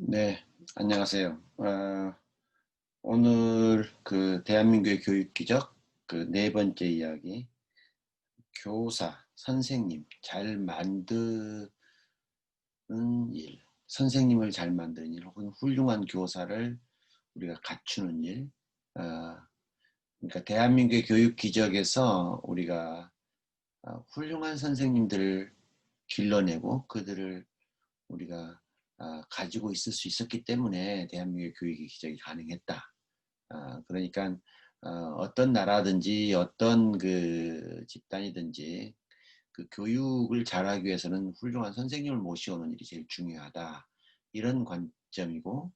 네, 안녕하세요. 오늘 그 대한민국의 교육 기적 그 네 번째 이야기, 교사, 선생님 잘 만드는 일, 선생님을 잘 만드는 일, 혹은 훌륭한 교사를 우리가 갖추는 일. 어, 그러니까 대한민국의 교육 기적에서 우리가 훌륭한 선생님들을 길러내고 그들을 우리가 가지고 있을 수 있었기 때문에 대한민국의 교육의 기적이 가능했다. 그러니까 어떤 나라든지 어떤 그 집단이든지 그 교육을 잘하기 위해서는 훌륭한 선생님을 모시오는 일이 제일 중요하다. 이런 관점이고,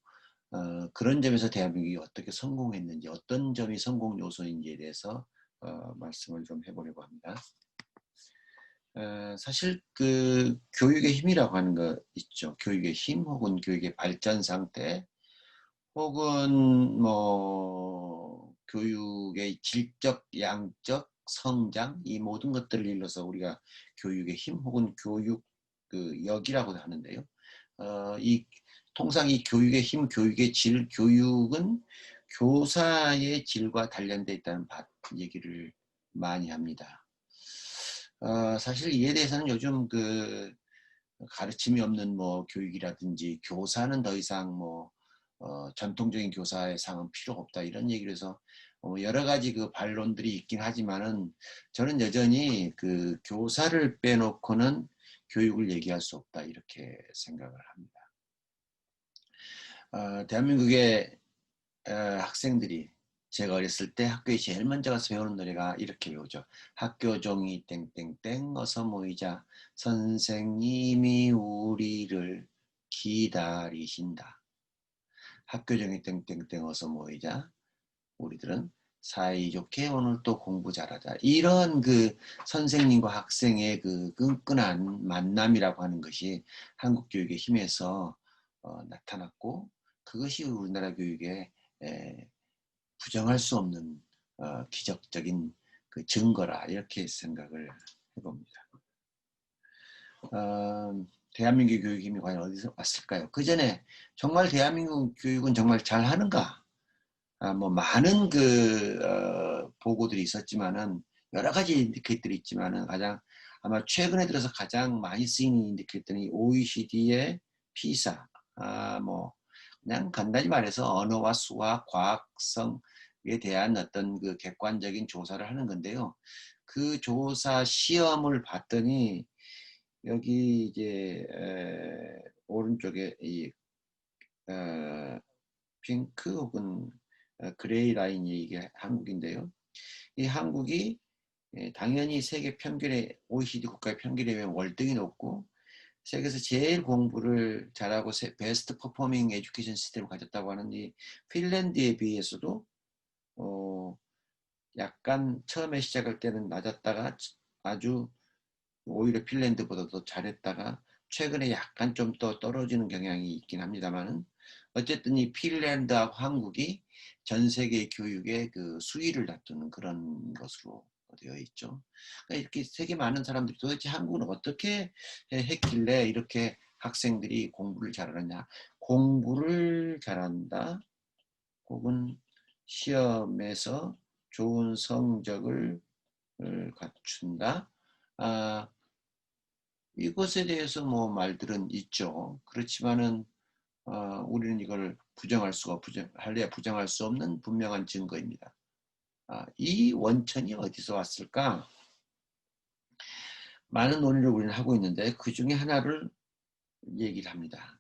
그런 점에서 대한민국이 어떻게 성공했는지, 어떤 점이 성공 요소인지에 대해서 말씀을 좀 해보려고 합니다. 사실 그 교육의 힘이라고 하는 거 있죠. 교육의 힘 혹은 교육의 발전 상태 혹은 뭐 교육의 질적, 양적, 성장 이 모든 것들을 일러서 우리가 교육의 힘 혹은 교육 그 역이라고도 하는데요. 이 통상 이 교육의 힘, 교육의 질, 교육은 교사의 질과 단련되어 있다는 얘기를 많이 합니다. 사실 이에 대해서는 요즘 그 가르침이 없는 뭐 교육이라든지 교사는 더 이상 뭐 전통적인 교사의 상은 필요 없다 이런 얘기를 해서 여러 가지 그 반론들이 있긴 하지만은 저는 여전히 그 교사를 빼놓고는 교육을 얘기할 수 없다 이렇게 생각을 합니다. 대한민국의 학생들이 제가 어렸을 때 학교에 제일 먼저 가서 배우는 노래가 이렇게 배우죠. 학교 종이 땡땡땡 어서 모이자 선생님이 우리를 기다리신다. 학교 종이 땡땡땡 어서 모이자 우리들은 사이좋게 오늘 또 공부 잘하자. 이런 그 선생님과 학생의 그 끈끈한 만남이라고 하는 것이 한국 교육의 힘에서 나타났고 그것이 우리나라 교육의 부정할 수 없는 기적적인 그 증거라 이렇게 생각을 해봅니다. 대한민국 교육 힘이 과연 어디서 왔을까요? 그 전에 정말 대한민국 교육은 정말 잘하는가? 뭐 많은 그 보고들이 있었지만은 여러 가지 인디케이터들이 있지만은 가장 아마 최근에 들어서 가장 많이 쓰이는 인디케이터는 OECD의 피사 뭐 그냥 간단히 말해서 언어와 수학, 과학성에 대한 어떤 그 객관적인 조사를 하는 건데요. 그 조사 시험을 봤더니 여기 이제 오른쪽에 이 핑크 혹은 그레이 라인이 이게 한국인데요. 이 한국이 당연히 세계 평균의 OECD 국가의 평균에 비하면 월등히 높고 세계에서 제일 공부를 잘하고 베스트 퍼포밍 에듀케이션 시스템을 가졌다고 하는 이 핀란드에 비해서도 어, 약간 처음에 시작할 때는 낮았다가 아주 오히려 핀란드보다 더 잘했다가 최근에 약간 좀 더 떨어지는 경향이 있긴 합니다만은 어쨌든 이 핀란드하고 한국이 전 세계 교육의 그 수위를 다투는 그런 것으로 되어 있죠. 그러니까 이렇게 세계 많은 사람들이 도대체 한국은 어떻게 했길래 이렇게 학생들이 공부를 잘하느냐. 공부를 잘한다 혹은 시험에서 좋은 성적을 갖춘다. 아, 이것에 대해서 뭐 말들은 있죠. 그렇지만은 우리는 이걸 할래야 부정할 수 없는 분명한 증거입니다. 이 원천이 어디서 왔을까? 많은 논의를 우리는 하고 있는데 그 중에 하나를 얘기를 합니다.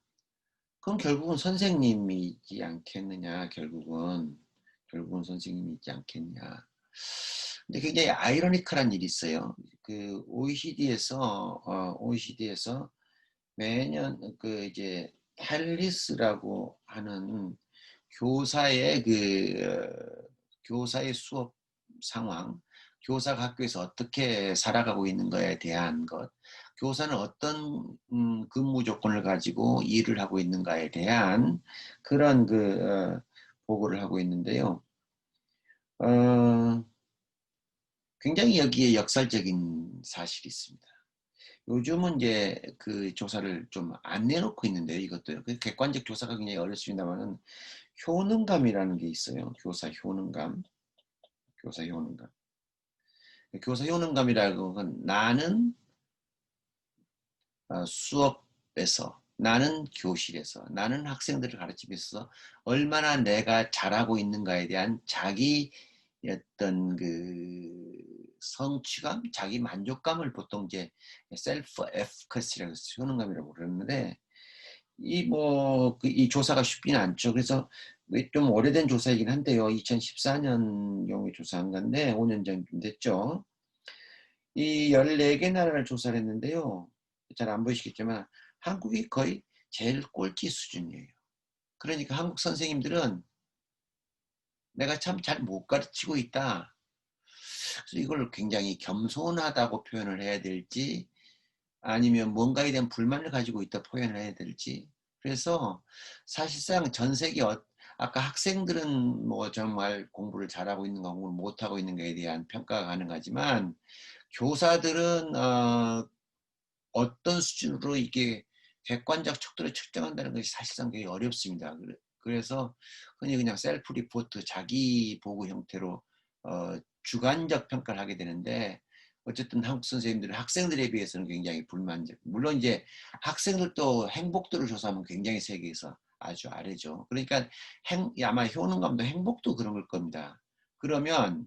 그럼 결국은 선생님이 있지 않겠느냐? 결국은 선생님이 있지 않겠냐? 근데 굉장히 아이러니컬한 일이 있어요. 그 OECD에서 매년 그 이제 헬리스라고 하는 교사의 교사의 수업 상황, 교사가 학교에서 어떻게 살아가고 있는 거에 대한 것, 교사는 어떤 근무 조건을 가지고 일을 하고 있는가에 대한 그런 보고를 하고 있는데요. 어, 굉장히 여기에 역설적인 사실이 있습니다. 요즘은 이제 그 조사를 좀 안 내놓고 있는데요, 이것도요. 그 객관적 조사가 굉장히 어렵습니다만은 효능감이라는 게 있어요. 교사 효능감. 교사 효능감. 교사 효능감이라는 건 나는 수업에서, 나는 교실에서, 나는 학생들을 가르치면서 있어서 얼마나 내가 잘하고 있는가에 대한 자기 어떤 그 성취감, 자기 만족감을 보통 이제 셀프 에피커시라고 해서 효능감이라고 그러는데 이 조사가 쉽지는 않죠. 그래서 좀 오래된 조사이긴 한데요. 2014년경에 조사한 건데 5년 전쯤 됐죠. 이 14개 나라를 조사를 했는데요. 잘 안 보이시겠지만 한국이 거의 제일 꼴찌 수준이에요. 그러니까 한국 선생님들은 '내가 참 잘 못 가르치고 있다.' 그래서 이걸 굉장히 겸손하다고 표현을 해야 될지 아니면 뭔가에 대한 불만을 가지고 있다 표현을 해야 될지. 그래서 사실상 전 세계 아까 학생들은 뭐 정말 공부를 잘하고 있는가 공부를 못하고 있는가에 대한 평가가 가능하지만 교사들은 어떤 수준으로 이게 객관적 척도를 측정한다는 것이 사실상 되게 어렵습니다. 그래서 흔히 그냥 셀프 리포트 자기 보고 형태로 주관적 평가를 하게 되는데 어쨌든 한국 선생님들은 학생들에 비해서는 굉장히 불만족. 물론 이제 학생들도 행복도를 조사하면 굉장히 세계에서 아주 아래죠. 그러니까 아마 효능감도 행복도 그런 걸 겁니다. 그러면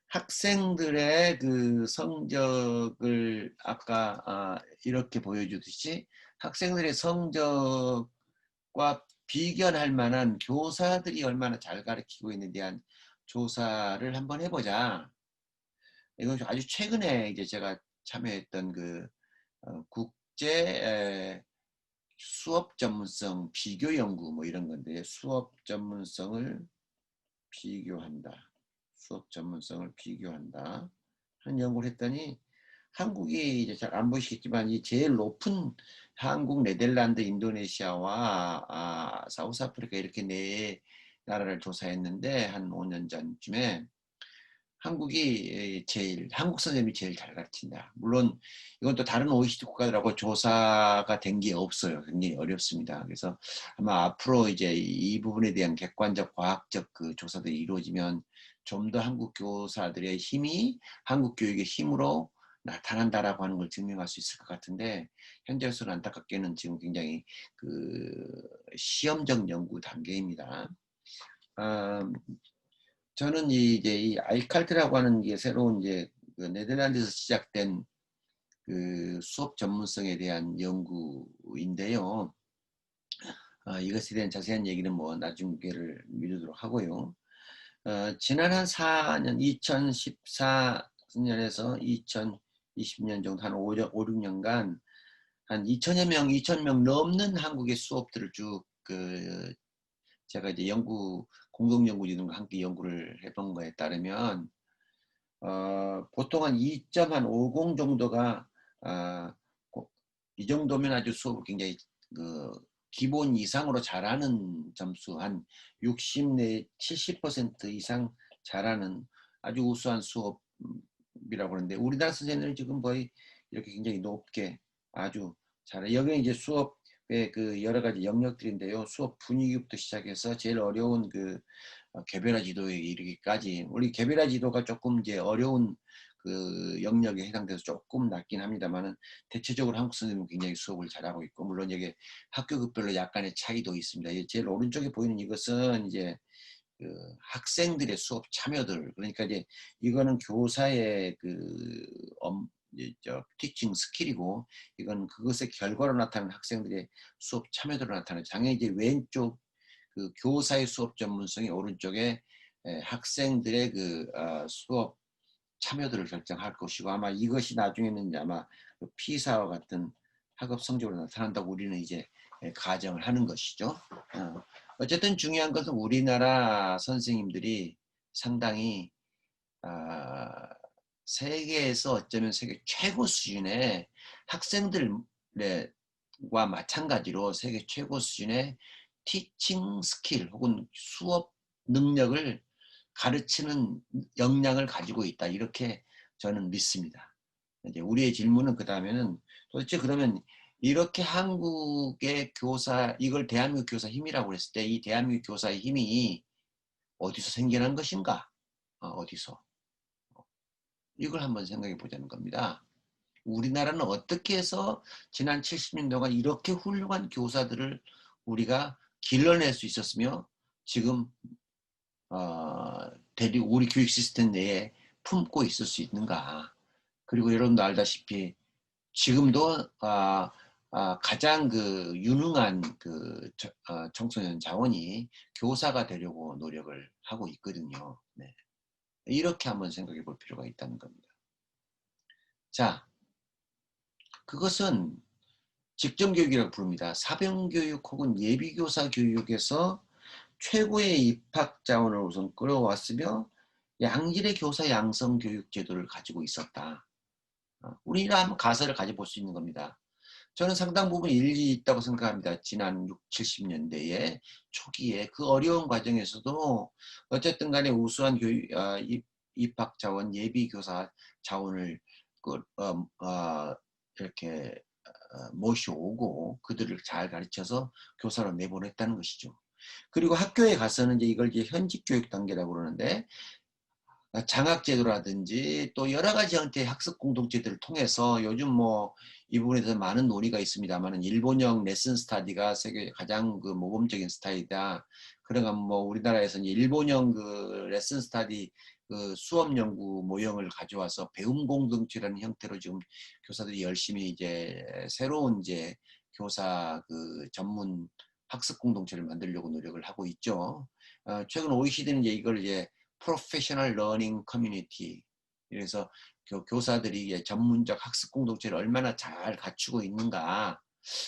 학생들의 그 성적을 아까 이렇게 보여주듯이 학생들의 성적과 비견할 만한 교사들이 얼마나 잘 가르치고 있는에 대한 조사를 한번 해보자. 이건 아주 최근에 이제 제가 참여했던 그 국제 수업 전문성 비교 연구 뭐 이런 건데 수업 전문성을 비교한다. 수업 전문성을 비교한다. 하는 연구를 했더니 한국이 이제 잘 안 보시겠지만 이 제일 높은 한국, 네덜란드, 인도네시아와 사우스아프리카 이렇게 네 나라를 조사했는데 한 5년 전쯤에 한국 선생님이 제일 잘 가르친다. 물론 이건 또 다른 OECD 국가들하고 조사가 된 게 없어요. 굉장히 어렵습니다. 그래서 아마 앞으로 이제 이 부분에 대한 객관적 과학적 그 조사들이 이루어지면 좀 더 한국 교사들의 힘이 한국 교육의 힘으로 나타난다라고 하는 걸 증명할 수 있을 것 같은데 현재로서는 안타깝게는 지금 굉장히 그 시험적 연구 단계입니다. 아, 저는 이제 이 아이칼트라고 하는 게 새로운 이제 그 네덜란드에서 시작된 그 수업 전문성에 대한 연구인데요. 이것에 대한 자세한 얘기는 뭐 나중 기회를 미루도록 하고요. 지난 한 4년, 2014년에서 2020년 정도 한 5, 6년간 한 2천여 명, 2천 명 넘는 한국의 수업들을 쭉 제가 이제 공동 연구진과 함께 연구를 해본 거에 따르면 보통 한 2.50 정도가 아, 이 정도면 아주 수업을 굉장히 그 기본 이상으로 잘하는 점수 한 60 내 70% 이상 잘하는 아주 우수한 수업이라고 그러는데 우리나라 선생님들은 지금 거의 이렇게 굉장히 높게 아주 잘해. 여기 이제 수업의 그 여러 가지 영역들인데요. 수업 분위기부터 시작해서 제일 어려운 그 개별화 지도에 이르기까지 우리 개별화 지도가 조금 이제 어려운 그 영역에 해당돼서 조금 낮긴 합니다만은 대체적으로 한국 선생님은 굉장히 수업을 잘하고 있고 물론 이게 학교급별로 약간의 차이도 있습니다. 제일 오른쪽에 보이는 이것은 이제 그 학생들의 수업 참여들 그러니까 이제 이거는 교사의 그 이제 티칭 스킬이고 이건 그것의 결과로 나타나는 학생들의 수업 참여도로 나타나는 당연히 이제 왼쪽 그 교사의 수업 전문성이 오른쪽에 학생들의 그 수업 참여도를 결정할 것이고 아마 이것이 나중에는 이제 아마 그 피사와 같은 학업 성적으로 나타난다고 우리는 이제 가정을 하는 것이죠. 어쨌든 중요한 것은 우리나라 선생님들이 상당히 세계에서 어쩌면 세계 최고 수준의 학생들과 마찬가지로 세계 최고 수준의 티칭 스킬 혹은 수업 능력을 가르치는 역량을 가지고 있다. 이렇게 저는 믿습니다. 이제 우리의 질문은 그 다음에는 도대체 그러면 이렇게 한국의 교사, 이걸 대한민국 교사 힘이라고 했을 때 이 대한민국 교사의 힘이 어디서 생겨난 것인가? 어디서? 이걸 한번 생각해 보자는 겁니다. 우리나라는 어떻게 해서 지난 70년 동안 이렇게 훌륭한 교사들을 우리가 길러낼 수 있었으며 지금 우리 교육 시스템 내에 품고 있을 수 있는가. 그리고 여러분도 알다시피 지금도 가장 그 유능한 그 청소년 자원이 교사가 되려고 노력을 하고 있거든요. 네. 이렇게 한번 생각해 볼 필요가 있다는 겁니다. 자, 그것은 직전교육이라고 부릅니다. 사병교육 혹은 예비교사 교육에서 최고의 입학 자원을 우선 끌어왔으며 양질의 교사 양성 교육 제도를 가지고 있었다. 우리나라 한번 가설을 가져볼 수 있는 겁니다. 저는 상당 부분 일리 있다고 생각합니다. 지난 6, 70년대에 초기에 그 어려운 과정에서도 어쨌든 간에 우수한 입학 자원, 예비 교사 자원을 이렇게 모셔오고 그들을 잘 가르쳐서 교사로 내보냈다는 것이죠. 그리고 학교에 가서는 이걸 현직 교육 단계라고 그러는데 장학제도라든지 또 여러 가지 형태의 학습 공동체들을 통해서 요즘 뭐 이 부분에 대해서 많은 논의가 있습니다만 일본형 레슨 스타디가 세계 가장 그 모범적인 스타일이다. 그러니까 뭐 우리나라에서는 일본형 그 레슨 스타디 그 수업 연구 모형을 가져와서 배움 공동체라는 형태로 지금 교사들이 열심히 이제 새로운 이제 교사 그 전문 학습 공동체를 만들려고 노력을 하고 있죠. 최근 OECD는 이걸 Professional Learning Community. 그래서 교사들이 전문적 학습 공동체를 얼마나 잘 갖추고 있는가.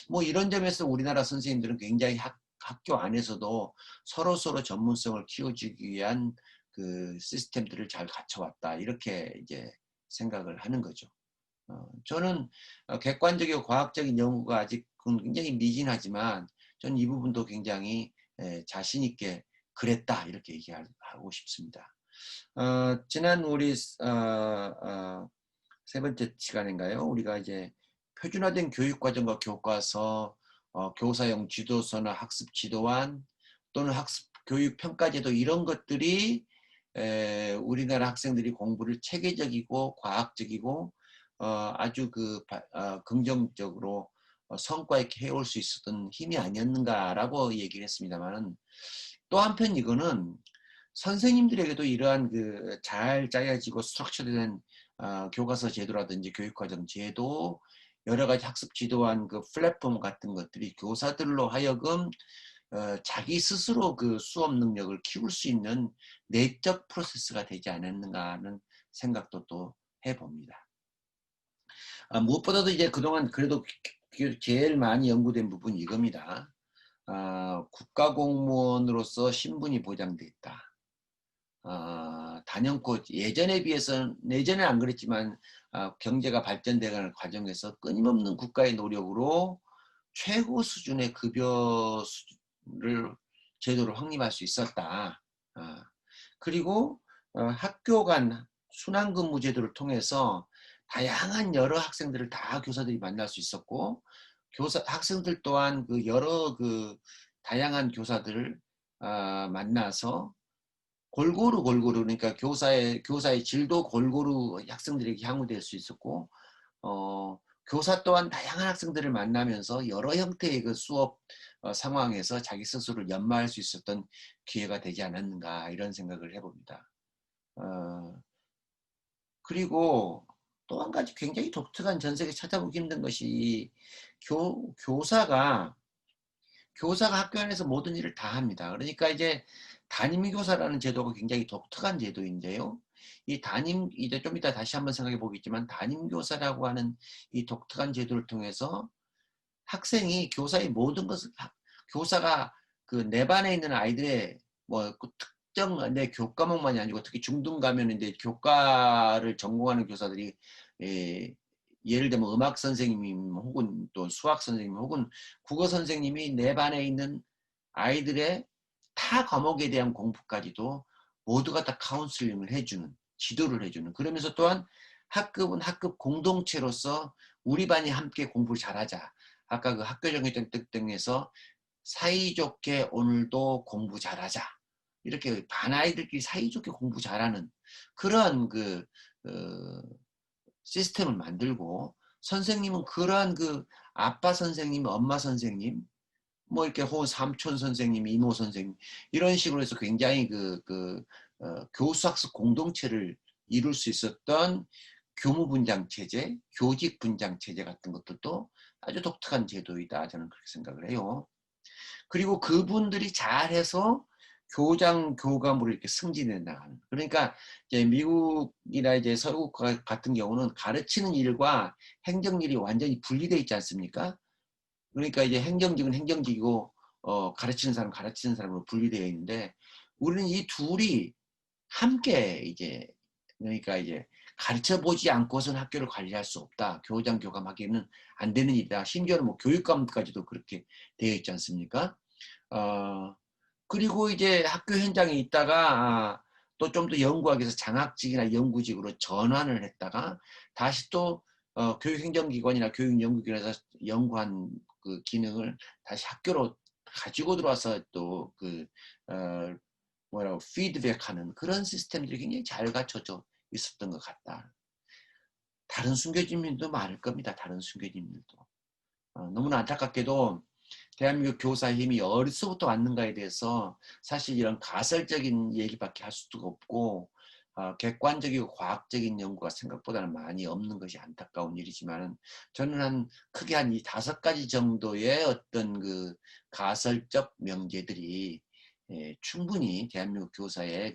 뭐 이런 점에서 우리나라 선생님들은 굉장히 학교 안에서도 서로 전문성을 키워주기 위한 그 시스템들을 잘 갖춰왔다. 이렇게 이제 생각을 하는 거죠. 저는 객관적이고 과학적인 연구가 아직은 굉장히 미진하지만 저는 이 부분도 굉장히 자신 있게 그랬다 이렇게 얘기하고 싶습니다. 지난 우리 세 번째 시간인가요? 우리가 이제 표준화된 교육과정과 교과서, 교사용 지도서나 학습 지도안 또는 학습 교육 평가제도 이런 것들이 우리나라 학생들이 공부를 체계적이고 과학적이고 아주 긍정적으로 성과 있게 해올 수 있었던 힘이 아니었는가라고 얘기를 했습니다만은 또 한편 이거는 선생님들에게도 이러한 그 잘 짜여지고 스트럭처된 교과서 제도라든지 교육과정 제도 여러 가지 학습 지도한 그 플랫폼 같은 것들이 교사들로 하여금 자기 스스로 그 수업 능력을 키울 수 있는 내적 프로세스가 되지 않았는가 하는 생각도 또 해봅니다. 무엇보다도 이제 그동안 그래도 제일 많이 연구된 부분이 이겁니다. 국가공무원으로서 신분이 보장돼 있다. 단연코 예전에 비해서는 예전에 안 그랬지만 경제가 발전되는 과정에서 끊임없는 국가의 노력으로 최고 수준의 급여를 제도를 확립할 수 있었다. 그리고 학교 간 순환근무 제도를 통해서 다양한 여러 학생들을 다 교사들이 만날 수 있었고 학생들 또한 그 여러 그 다양한 교사들을 만나서 골고루 그러니까 교사의 질도 골고루 학생들에게 향유될 수 있었고 교사 또한 다양한 학생들을 만나면서 여러 형태의 그 수업 상황에서 자기 스스로를 연마할 수 있었던 기회가 되지 않았는가 이런 생각을 해봅니다. 그리고 또 한 가지 굉장히 독특한 전 세계 찾아보기 힘든 것이 교사가 학교 안에서 모든 일을 다 합니다. 그러니까 이제 담임교사라는 제도가 굉장히 독특한 제도인데요. 이제 좀 이따 다시 한번 생각해 보겠지만 담임교사라고 하는 이 독특한 제도를 통해서 학생이 교사의 모든 것을 교사가 그 내 반에 있는 아이들의 그 특정 내 교과목만이 아니고 특히 중등 가면 이제 교과를 전공하는 교사들이 예를 들면 음악 선생님 혹은 또 수학 선생님 혹은 국어 선생님이 내 반에 있는 아이들의 타 과목에 대한 공부까지도 모두가 다 카운슬링을 해주는 지도를 해주는 그러면서 또한 학급은 학급 공동체로서 우리 반이 함께 공부를 잘하자. 아까 그 학교 정해정 등등에서 사이좋게 오늘도 공부 잘하자. 이렇게 반 아이들끼리 사이좋게 공부 잘하는 그런 어, 시스템을 만들고 선생님은 그러한 아빠 선생님, 엄마 선생님, 뭐 이렇게 혹은 삼촌 선생님, 이모 선생님 이런 식으로 해서 굉장히 교수학습 공동체를 이룰 수 있었던 교무분장 체제, 교직 분장 체제 같은 것들도 아주 독특한 제도이다 저는 그렇게 생각을 해요. 그리고 그분들이 잘해서 교장 교감으로 이렇게 승진해 나가는. 그러니까 이제 미국이나 이제 서구 같은 경우는 가르치는 일과 행정일이 완전히 분리되어 있지 않습니까? 그러니까 이제 행정직은 행정직이고 가르치는 사람으로 분리되어 있는데 우리는 이 둘이 함께 이제 그러니까 이제 가르쳐 보지 않고서는 학교를 관리할 수 없다. 교장 교감하기는 안 되는 일이다. 심지어는 뭐 교육감까지도 그렇게 되어 있지 않습니까? 어, 그리고 이제 학교 현장에 있다가 또 좀 더 연구하기 위해서 장학직이나 연구직으로 전환을 했다가 다시 또 교육행정기관이나 교육연구기관에서 연구한 그 기능을 다시 학교로 가지고 들어와서 또 뭐라고 피드백하는 그런 시스템들이 굉장히 잘 갖춰져 있었던 것 같다. 다른 순교진 일도 많을 겁니다. 다른 순교진 일도. 너무나 안타깝게도 대한민국 교사의 힘이 어디서부터 왔는가에 대해서 사실 이런 가설적인 얘기밖에 할 수도 없고 객관적이고 과학적인 연구가 생각보다는 많이 없는 것이 안타까운 일이지만 저는 크게 한 이 5가지 정도의 어떤 가설적 명제들이 충분히 대한민국 교사의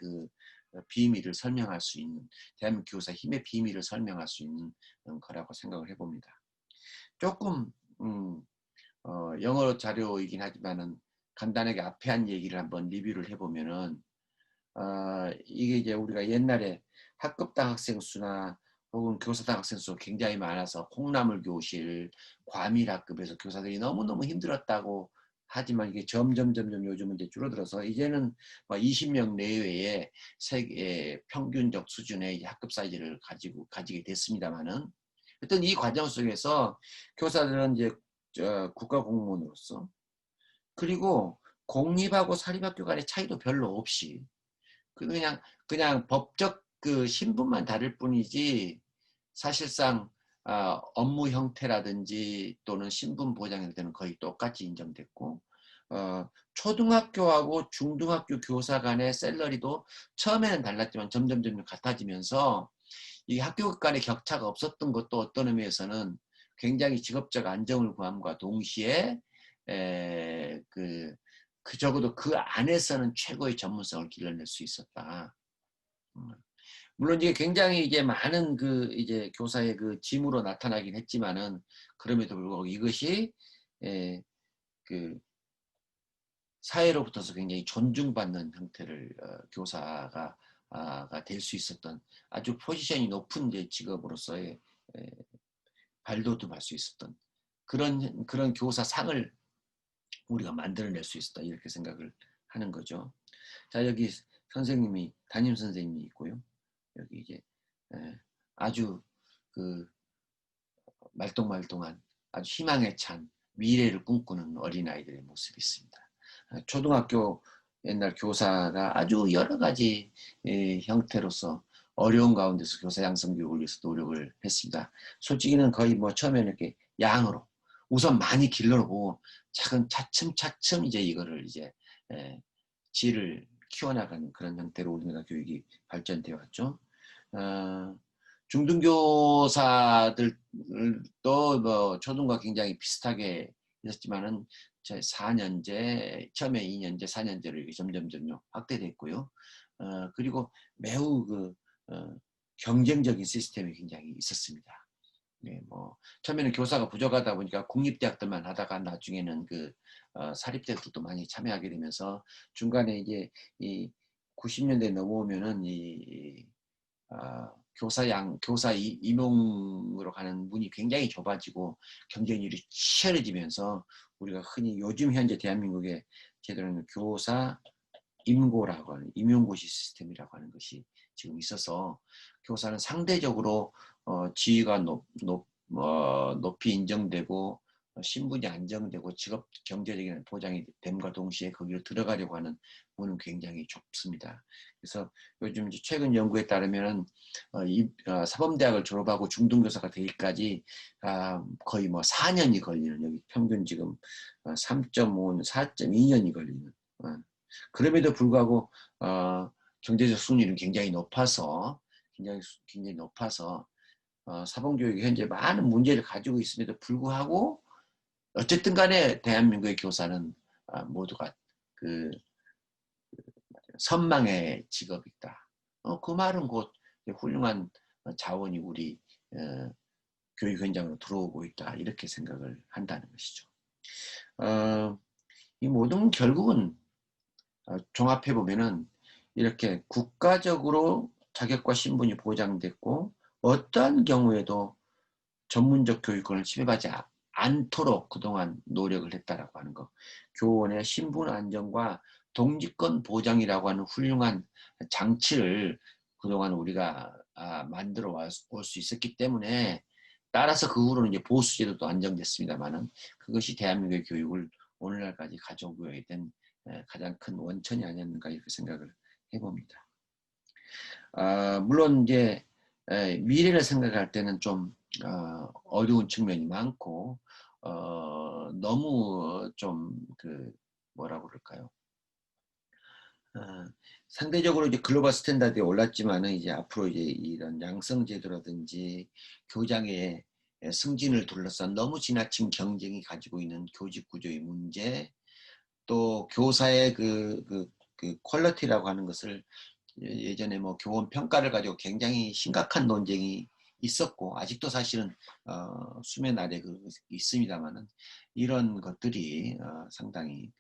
비밀을 설명할 수 있는 대한민국 교사 힘의 비밀을 설명할 수 있는 거라고 생각을 해봅니다. 조금 영어 자료이긴 하지만은 간단하게 앞에 한 얘기를 한번 리뷰를 해보면은 이게 이제 우리가 옛날에 학급당 학생 수나 혹은 교사당 학생 수 굉장히 많아서 콩나물 교실, 과밀학급에서 교사들이 너무너무 힘들었다고 하지만 이게 점점 요즘은 이제 줄어들어서 이제는 20명 내외의 세계 평균적 수준의 학급 사이즈를 가지게 됐습니다만은 어떤 이 과정 속에서 교사들은 이제 국가 공무원으로서 그리고 공립하고 사립학교 간의 차이도 별로 없이 그냥 법적 신분만 다를 뿐이지 사실상 업무 형태라든지 또는 신분 보장 형태는 거의 똑같이 인정됐고 초등학교하고 중등학교 교사 간의 샐러리도 처음에는 달랐지만 점점 같아지면서 이 학교 간의 격차가 없었던 것도 어떤 의미에서는 굉장히 직업적 안정을 구함과 동시에 적어도 그 안에서는 최고의 전문성을 길러낼 수 있었다. 물론 이게 굉장히 이제 많은 이제 교사의 짐으로 나타나긴 했지만은 그럼에도 불구하고 이것이 사회로부터서 굉장히 존중받는 형태를 교사가 될 수 있었던 아주 포지션이 높은 이제 직업으로서의 발돋움할 수 있었던 그런 교사상을 우리가 만들어낼 수 있었다 이렇게 생각을 하는 거죠. 자 여기 선생님이 담임 선생님이 있고요. 여기 이제 아주 말똥말똥한 아주 희망에 찬 미래를 꿈꾸는 어린아이들의 모습이 있습니다. 초등학교 옛날 교사가 아주 여러 가지 형태로서 어려운 가운데서 교사 양성 교육을 위해서 노력을 했습니다. 솔직히는 거의 뭐 처음에는 이렇게 양으로 우선 많이 길러놓고 차츰 이제 이거를 이제 질을 키워나가는 그런 형태로 우리나라 교육이 발전되어 왔죠. 중등교사들도 뭐 초등과 굉장히 비슷하게 있었지만은 4년제, 처음에 2년제, 4년제로 점점 확대됐고요. 그리고 매우 경쟁적인 시스템이 굉장히 있었습니다. 네, 뭐 처음에는 교사가 부족하다 보니까 국립대학들만 하다가 나중에는 사립대학들도 많이 참여하게 되면서 중간에 이제 이 90년대 넘어오면은 교사 임용으로 가는 문이 굉장히 좁아지고 경쟁률이 치열해지면서 우리가 흔히 요즘 현재 대한민국의 제도는 교사 임고라고 하는 임용고시 시스템이라고 하는 것이 지금 있어서 교사는 상대적으로 지위가 뭐 높이 인정되고 신분이 안정되고 직업 경제적인 보장이 됨과 동시에 거기로 들어가려고 하는 문은 굉장히 좁습니다. 그래서 요즘 이제 최근 연구에 따르면 사범대학을 졸업하고 중등교사가 되기까지 거의 뭐 4년이 걸리는, 여기 평균 지금 3.5, 4.2년이 걸리는. 그럼에도 불구하고 경제적 수준이 굉장히 높아서 굉장히 높아서 사범교육이 현재 많은 문제를 가지고 있음에도 불구하고 어쨌든 간에 대한민국의 교사는 모두가 그 선망의 직업이다. 그 말은 곧 훌륭한 자원이 우리 교육 현장으로 들어오고 있다, 이렇게 생각을 한다는 것이죠. 이 모든 결국은 종합해 보면은 이렇게 국가적으로 자격과 신분이 보장됐고 어떠한 경우에도 전문적 교육권을 침해받지 않도록 그동안 노력을 했다라고 하는 것. 교원의 신분 안정과 동지권 보장이라고 하는 훌륭한 장치를 그동안 우리가 만들어 올 수 있었기 때문에, 따라서 그 후로는 이제 보수제도도 안정됐습니다만은, 그것이 대한민국의 교육을 오늘날까지 가져오게 된 가장 큰 원천이 아니었는가, 이렇게 생각을 해봅니다. 물론 이제 미래를 생각할 때는 좀 어려운 측면이 많고 너무 좀 뭐라고 그럴까요? 상대적으로 이제 글로벌 스탠다드에 올랐지만은 이제 앞으로 이제 이런 양성 제도라든지 교장의 승진을 둘러싼 너무 지나친 경쟁이 가지고 있는 교직 구조의 문제, 또 교사의 그 퀄리티라고 하는 것을 예전에 뭐 교원 평가를 가지고 굉장히 심각한 논쟁이 있었고 아직도 사실은 수면 아래 있습니다만은, 이런 것들이 상당히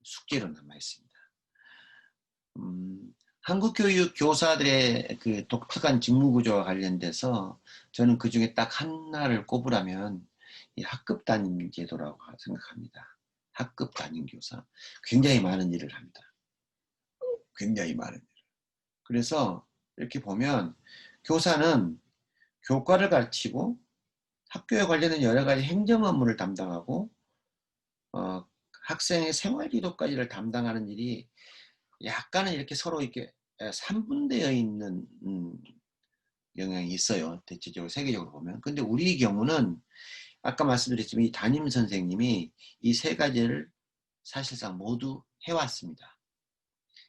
숙제로 남아 있습니다. 한국 교육 교사들의 그 독특한 직무 구조와 관련돼서 저는 그 중에 딱 하나를 꼽으라면 이 학급 담임 제도라고 생각합니다. 학급 담임 교사 굉장히 많은 일을 합니다. 굉장히 많은 일. 그래서 이렇게 보면 교사는 교과를 가르치고 학교에 관련된 여러 가지 행정 업무를 담당하고 학생의 생활 지도까지를 담당하는 일이 약간은 이렇게 서로 이렇게 삼분되어 있는 영향이 있어요. 대체적으로 세계적으로 보면. 근데 우리 경우는 아까 말씀드렸지만 이 담임 선생님이 이 세 가지를 사실상 모두 해왔습니다.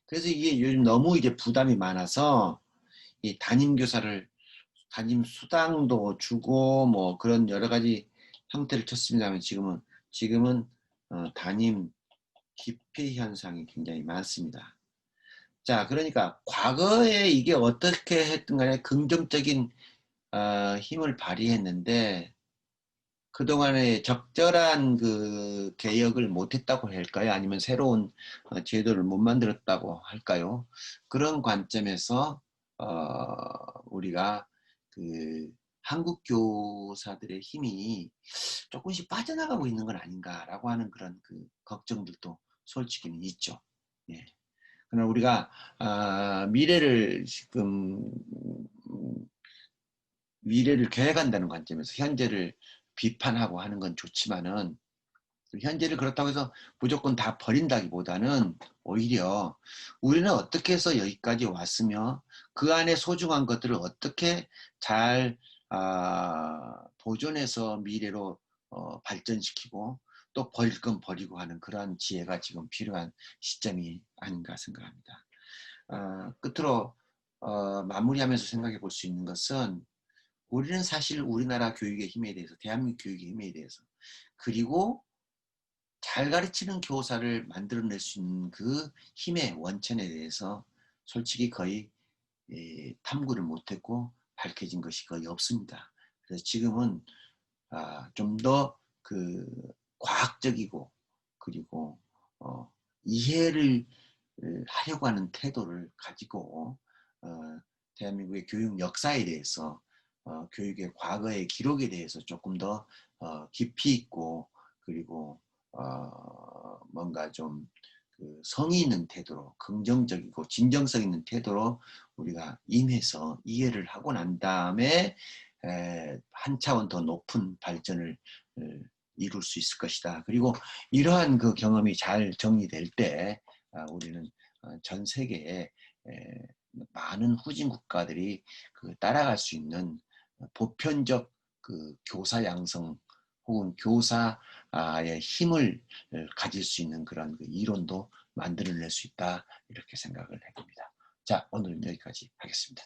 그래서 이게 요즘 너무 이제 부담이 많아서 이 담임 교사를 담임 수당도 주고 뭐 그런 여러 가지 형태를 쳤습니다만, 지금은 담임 기피 현상이 굉장히 많습니다. 자, 그러니까 과거에 이게 어떻게 했든 간에 긍정적인 힘을 발휘했는데 그동안에 적절한 그 개혁을 못했다고 할까요? 아니면 새로운 제도를 못 만들었다고 할까요? 그런 관점에서 우리가 그 한국 교사들의 힘이 조금씩 빠져나가고 있는 건 아닌가라고 하는 그런 걱정들도 솔직히는 있죠. 예. 그러나 우리가 미래를 지금 미래를 계획한다는 관점에서 현재를 비판하고 하는 건 좋지만은, 현재를 그렇다고 해서 무조건 다 버린다기보다는 오히려 우리는 어떻게 해서 여기까지 왔으며 그 안에 소중한 것들을 어떻게 잘 보존해서 미래로 발전시키고 또 버릴 건 버리고 하는 그러한 지혜가 지금 필요한 시점이 아닌가 생각합니다. 끝으로 마무리하면서 생각해 볼 수 있는 것은, 우리는 사실 우리나라 교육의 힘에 대해서, 대한민국 교육의 힘에 대해서, 그리고 잘 가르치는 교사를 만들어낼 수 있는 그 힘의 원천에 대해서 솔직히 거의 탐구를 못했고 밝혀진 것이 거의 없습니다. 그래서 지금은 좀 더 과학적이고 그리고 이해를 하려고 하는 태도를 가지고 대한민국의 교육 역사에 대해서, 교육의 과거의 기록에 대해서 조금 더 깊이 있고 그리고 뭔가 좀 성의 있는 태도로, 긍정적이고 진정성 있는 태도로 우리가 임해서 이해를 하고 난 다음에 한 차원 더 높은 발전을 이룰 수 있을 것이다. 그리고 이러한 그 경험이 잘 정리될 때 우리는 전 세계에 많은 후진 국가들이 그 따라갈 수 있는 보편적 그 교사 양성 혹은 교사의 힘을 가질 수 있는 그런 그 이론도 만들어낼 수 있다. 이렇게 생각을 해봅니다. 자, 오늘은 여기까지 하겠습니다.